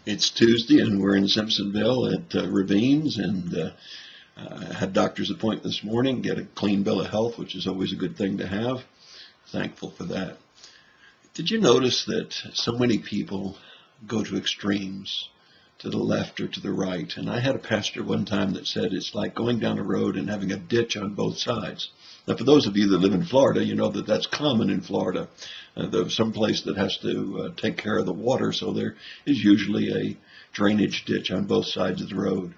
It's Tuesday, and we're in Simpsonville at Ravines, and had doctor's appointment this morning, get a clean bill of health, which is always a good thing to have. Thankful for that. Did you notice that so many people go to extremes, to the left or to the right? And I had a pastor one time that said it's like going down a road and having a ditch on both sides. Now, for those of you that live in Florida, you know that that's common in Florida. There's some place that has to take care of the water, so there is usually a drainage ditch on both sides of the road.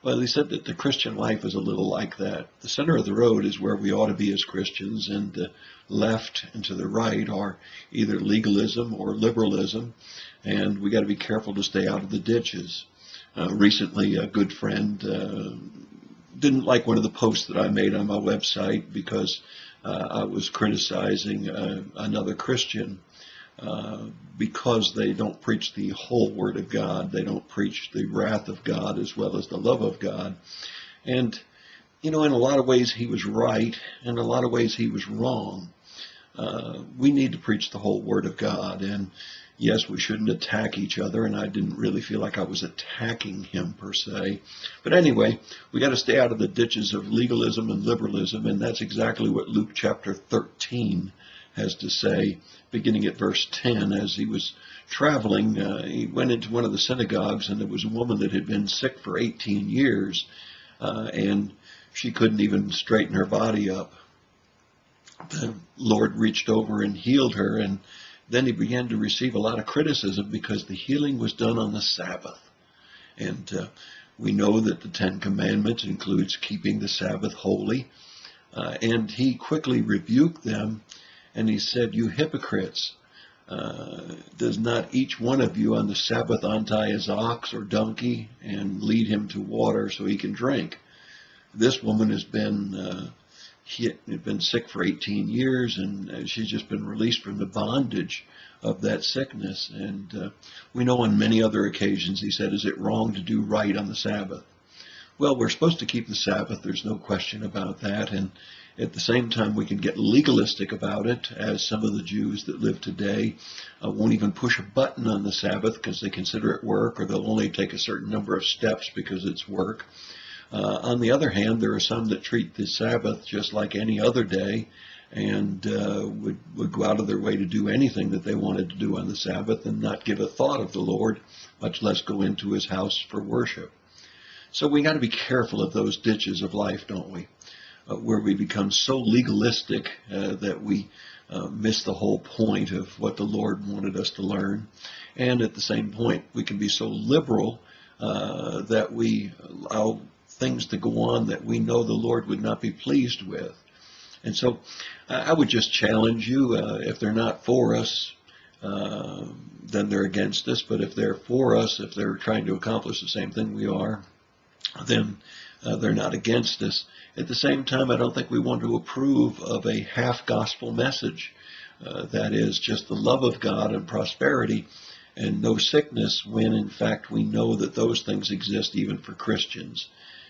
Well, he said that the Christian life is a little like that. The center of the road is where we ought to be as Christians, and the left and to the right are either legalism or liberalism, and we got to be careful to stay out of the ditches. Recently, a good friend didn't like one of the posts that I made on my website because I was criticizing another Christian because they don't preach the whole Word of God. They don't preach the wrath of God as well as the love of God. And, you know, in a lot of ways he was right, in a lot of ways he was wrong. We need to preach the whole Word of God, and yes, we shouldn't attack each other, and I didn't really feel like I was attacking him per se. But anyway, we got to stay out of the ditches of legalism and liberalism, and that's exactly what Luke chapter 13 has to say, beginning at verse 10. As he was traveling, he went into one of the synagogues, and there was a woman that had been sick for 18 years, and she couldn't even straighten her body up. The Lord reached over and healed her, and then he began to receive a lot of criticism because the healing was done on the Sabbath. And we know that the Ten Commandments includes keeping the Sabbath holy. And he quickly rebuked them, and he said, "You hypocrites, does not each one of you on the Sabbath untie his ox or donkey and lead him to water so he can drink?" This woman has been had been sick for 18 years, and she's just been released from the bondage of that sickness. And we know on many other occasions he said, "Is it wrong to do right on the Sabbath?" Well, we're supposed to keep the Sabbath. There's no question about that. And at the same time, we can get legalistic about it, as some of the Jews that live today won't even push a button on the Sabbath because they consider it work, or they'll only take a certain number of steps because it's work. On the other hand, there are some that treat the Sabbath just like any other day, and would go out of their way to do anything that they wanted to do on the Sabbath and not give a thought of the Lord, much less go into his house for worship. So we got to be careful of those ditches of life, don't we? Where we become so legalistic that we miss the whole point of what the Lord wanted us to learn. And at the same point, we can be so liberal that we allow things to go on that we know the Lord would not be pleased with. And so I would just challenge you, if they're not for us, then they're against us. But if they're for us, if they're trying to accomplish the same thing we are, then they're not against us. At the same time, I don't think we want to approve of a half-gospel message. That is just the love of God and prosperity and no sickness, when in fact we know that those things exist even for Christians.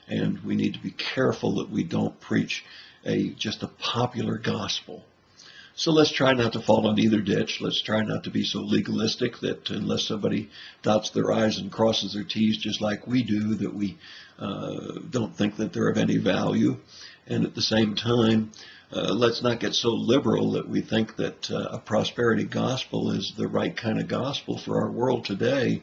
And we need to be careful that we don't preach just a popular gospel. So let's try not to fall in either ditch. Let's try not to be so legalistic that unless somebody dots their I's and crosses their T's just like we do, that we don't think that they're of any value. And at the same time, let's not get so liberal that we think that a prosperity gospel is the right kind of gospel for our world today.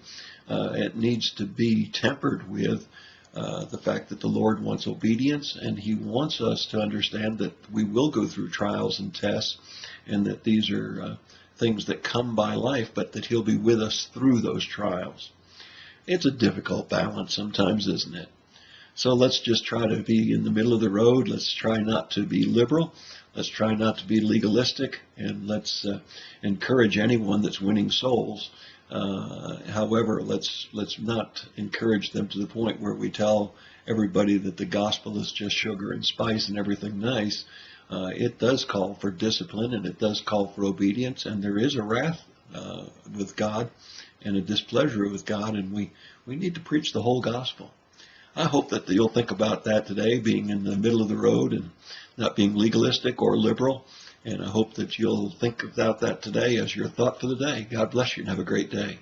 It needs to be tempered with the fact that the Lord wants obedience, and he wants us to understand that we will go through trials and tests, and that these are things that come by life, but that he'll be with us through those trials. It's a difficult balance sometimes, isn't it? So let's just try to be in the middle of the road. Let's try not to be liberal. Let's try not to be legalistic, and let's encourage anyone that's winning souls. However, let's not encourage them to the point where we tell everybody that the gospel is just sugar and spice and everything nice. It does call for discipline, and it does call for obedience, and there is a wrath with God and a displeasure with God, and we need to preach the whole gospel. I hope that you'll think about that today, being in the middle of the road and not being legalistic or liberal. And I hope that you'll think about that today as your thought for the day. God bless you and have a great day.